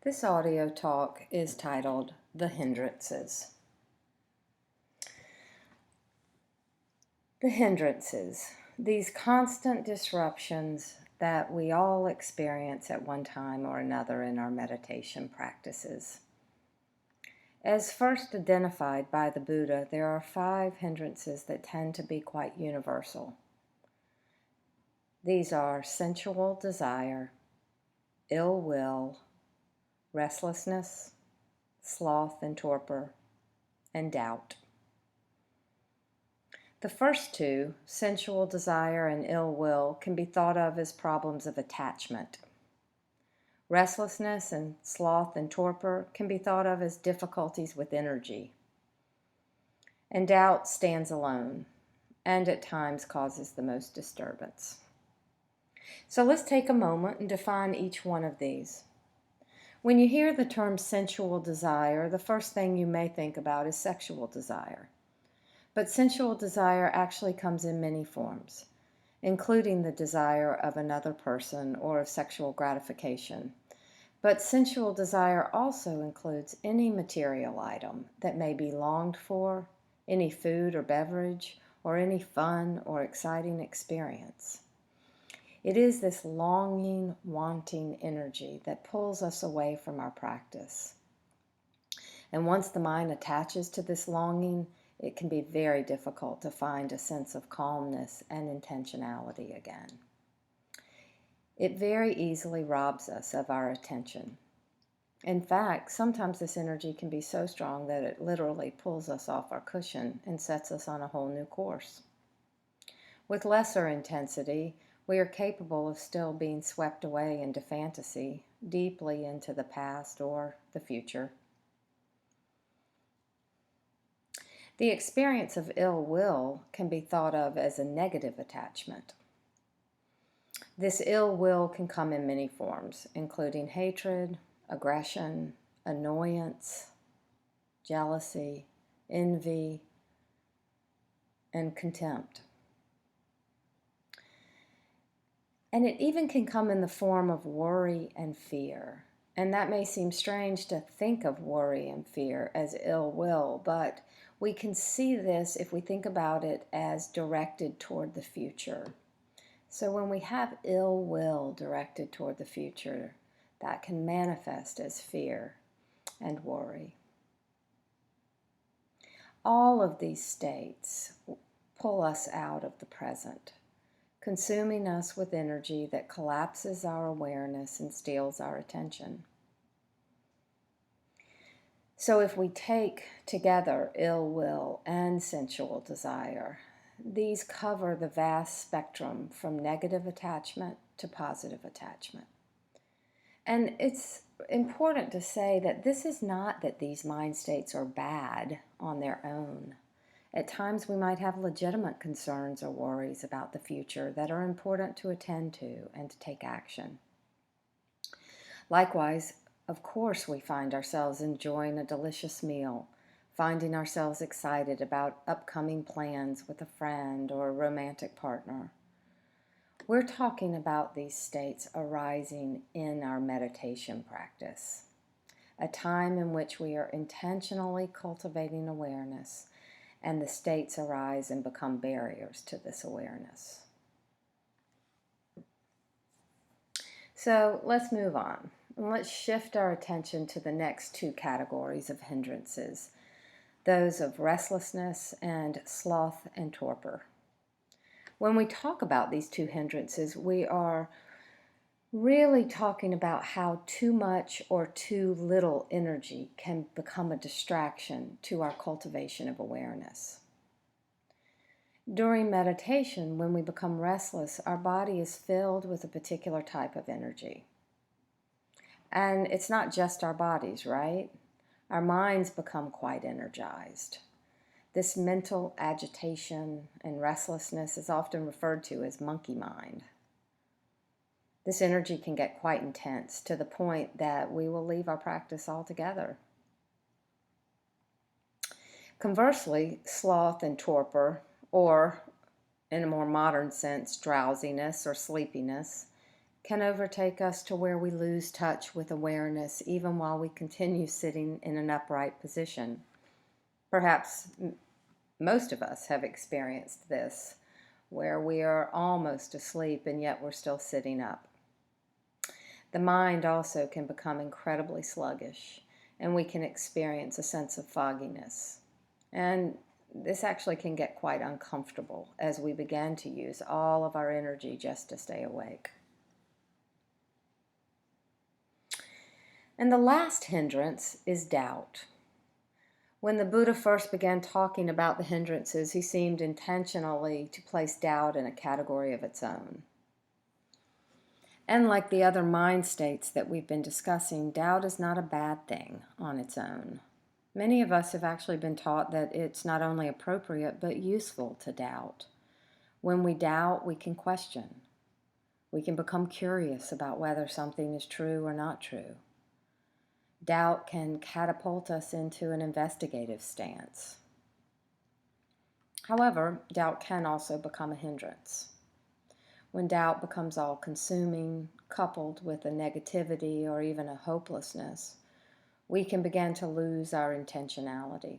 This audio talk is titled The Hindrances. The hindrances, these constant disruptions that we all experience at one time or another in our meditation practices. As first identified by the Buddha, there are 5 hindrances that tend to be quite universal. These are sensual desire, ill will, restlessness, sloth and torpor, and doubt. The first two, sensual desire and ill will, can be thought of as problems of attachment. Restlessness and sloth and torpor can be thought of as difficulties with energy. And doubt stands alone and at times causes the most disturbance. So let's take a moment and define each one of these. When you hear the term sensual desire, the first thing you may think about is sexual desire. But sensual desire actually comes in many forms, including the desire of another person or of sexual gratification. But sensual desire also includes any material item that may be longed for, any food or beverage, or any fun or exciting experience. It is this longing, wanting energy that pulls us away from our practice. And once the mind attaches to this longing, it can be very difficult to find a sense of calmness and intentionality again. It very easily robs us of our attention. In fact, sometimes this energy can be so strong that it literally pulls us off our cushion and sets us on a whole new course. With lesser intensity, we are capable of still being swept away into fantasy, deeply into the past or the future. The experience of ill will can be thought of as a negative attachment. This ill will can come in many forms, including hatred, aggression, annoyance, jealousy, envy, and contempt. And it even can come in the form of worry and fear. And that may seem strange to think of worry and fear as ill will, but we can see this if we think about it as directed toward the future. So when we have ill will directed toward the future, that can manifest as fear and worry. All of these states pull us out of the present, consuming us with energy that collapses our awareness and steals our attention. So if we take together ill will and sensual desire, these cover the vast spectrum from negative attachment to positive attachment. And it's important to say that this is not that these mind states are bad on their own. At times we might have legitimate concerns or worries about the future that are important to attend to and to take action. Likewise, of course, we find ourselves enjoying a delicious meal, finding ourselves excited about upcoming plans with a friend or a romantic partner. We're talking about these states arising in our meditation practice, a time in which we are intentionally cultivating awareness, and the states arise and become barriers to this awareness. So let's move on. And let's shift our attention to the next two categories of hindrances, those of restlessness and sloth and torpor. When we talk about these two hindrances, we are really talking about how too much or too little energy can become a distraction to our cultivation of awareness. During meditation, when we become restless, our body is filled with a particular type of energy. And it's not just our bodies, right? Our minds become quite energized. This mental agitation and restlessness is often referred to as monkey mind. This energy can get quite intense to the point that we will leave our practice altogether. Conversely, sloth and torpor, or in a more modern sense, drowsiness or sleepiness, can overtake us to where we lose touch with awareness even while we continue sitting in an upright position. Perhaps most of us have experienced this, where we are almost asleep and yet we're still sitting up. The mind also can become incredibly sluggish, and we can experience a sense of fogginess. And this actually can get quite uncomfortable as we begin to use all of our energy just to stay awake. And the last hindrance is doubt. When the Buddha first began talking about the hindrances, he seemed intentionally to place doubt in a category of its own. And like the other mind states that we've been discussing, doubt is not a bad thing on its own. Many of us have actually been taught that it's not only appropriate but useful to doubt. When we doubt, we can question. We can become curious about whether something is true or not true. Doubt can catapult us into an investigative stance. However, doubt can also become a hindrance. When doubt becomes all-consuming, coupled with a negativity or even a hopelessness, we can begin to lose our intentionality.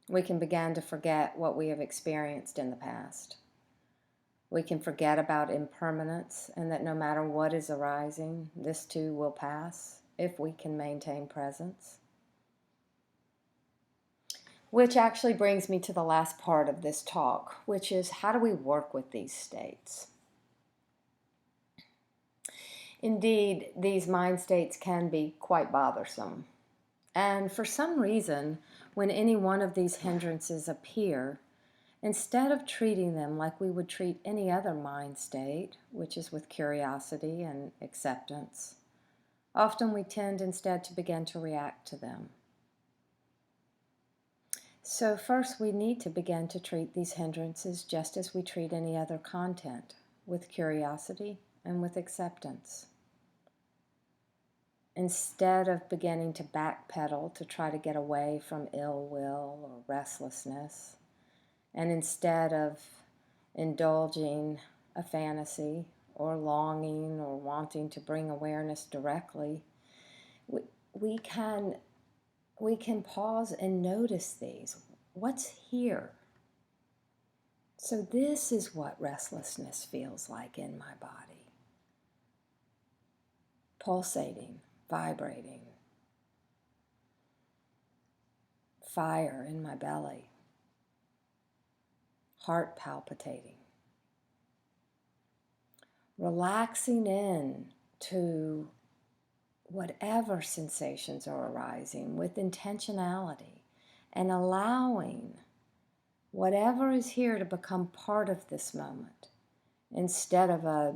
We can begin to forget what we have experienced in the past. We can forget about impermanence and that no matter what is arising, this too will pass if we can maintain presence. Which actually brings me to the last part of this talk, which is how do we work with these states? Indeed, these mind states can be quite bothersome. And for some reason, when any one of these hindrances appear, instead of treating them like we would treat any other mind state, which is with curiosity and acceptance, often we tend instead to begin to react to them. So first we need to begin to treat these hindrances just as we treat any other content, with curiosity and with acceptance. Instead of beginning to backpedal to try to get away from ill will or restlessness, and instead of indulging a fantasy or longing or wanting to bring awareness directly, we can pause and notice these. What's here? So this is what restlessness feels like in my body. Pulsating, vibrating. Fire in my belly. Heart palpitating. Relaxing in to whatever sensations are arising with intentionality and allowing whatever is here to become part of this moment instead of a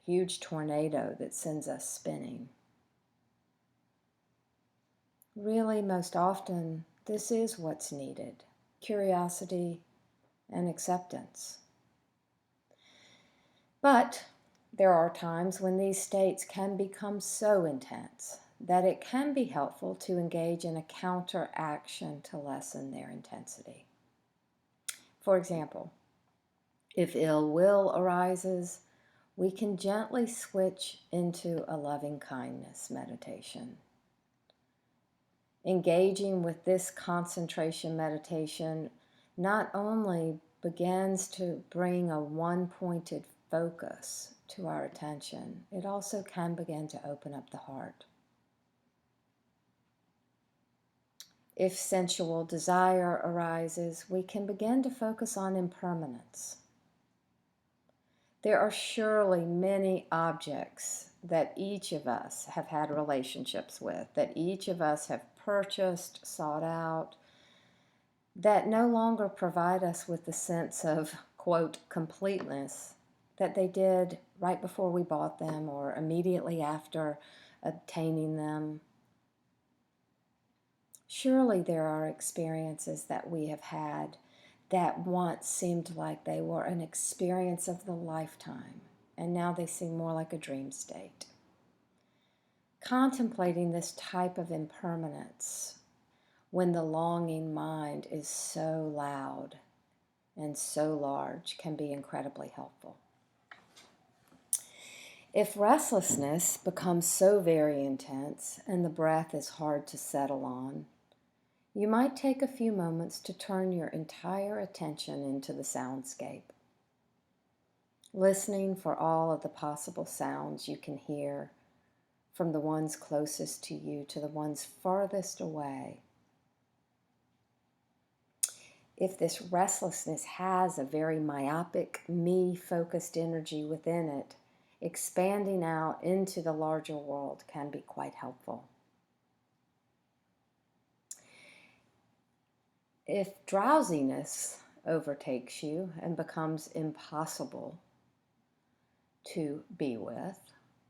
huge tornado that sends us spinning. Really, most often, this is what's needed: curiosity and acceptance. But there are times when these states can become so intense that it can be helpful to engage in a counteraction to lessen their intensity. For example, if ill will arises, we can gently switch into a loving kindness meditation. Engaging with this concentration meditation not only begins to bring a one-pointed focus to our attention, it also can begin to open up the heart. If sensual desire arises, we can begin to focus on impermanence. There are surely many objects that each of us have had relationships with, that each of us have purchased, sought out, that no longer provide us with the sense of, quote, completeness that they did right before we bought them or immediately after obtaining them. Surely there are experiences that we have had that once seemed like they were an experience of the lifetime, and now they seem more like a dream state. Contemplating this type of impermanence when the longing mind is so loud and so large can be incredibly helpful. If restlessness becomes so very intense and the breath is hard to settle on, you might take a few moments to turn your entire attention into the soundscape, listening for all of the possible sounds you can hear, from the ones closest to you to the ones farthest away. If this restlessness has a very myopic, me-focused energy within it, expanding out into the larger world can be quite helpful. If drowsiness overtakes you and becomes impossible to be with,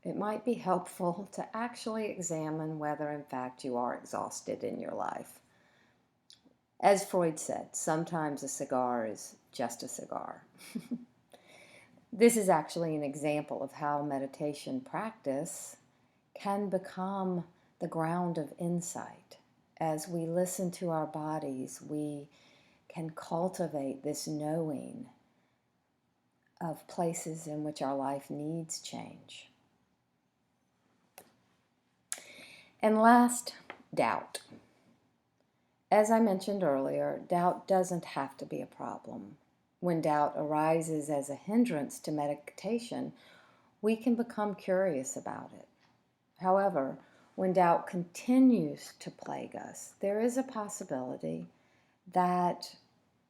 it might be helpful to actually examine whether in fact you are exhausted in your life. As Freud said, sometimes a cigar is just a cigar. This is actually an example of how meditation practice can become the ground of insight. As we listen to our bodies, we can cultivate this knowing of places in which our life needs change. And last, doubt. As I mentioned earlier, doubt doesn't have to be a problem. When doubt arises as a hindrance to meditation, we can become curious about it. However, when doubt continues to plague us, there is a possibility that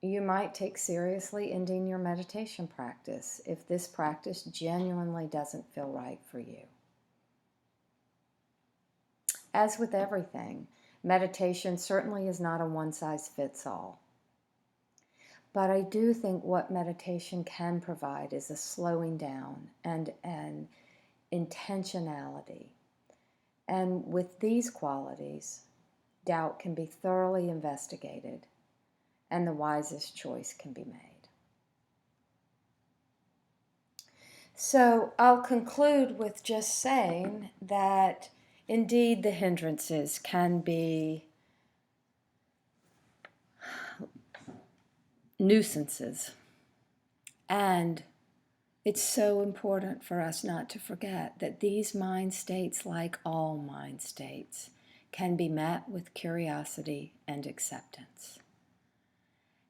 you might take seriously ending your meditation practice if this practice genuinely doesn't feel right for you. As with everything, meditation certainly is not a one-size-fits-all. But I do think what meditation can provide is a slowing down and an intentionality. And with these qualities, doubt can be thoroughly investigated and the wisest choice can be made. So I'll conclude with just saying that indeed the hindrances can be nuisances, and it's so important for us not to forget that these mind states, like all mind states, can be met with curiosity and acceptance.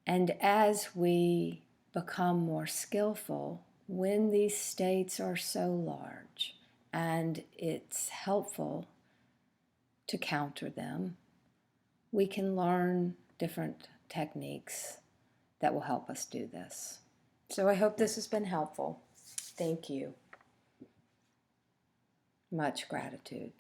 And as we become more skillful, when these states are so large and it's helpful to counter them, we can learn different techniques that will help us do this. So I hope this has been helpful. Thank you. Much gratitude.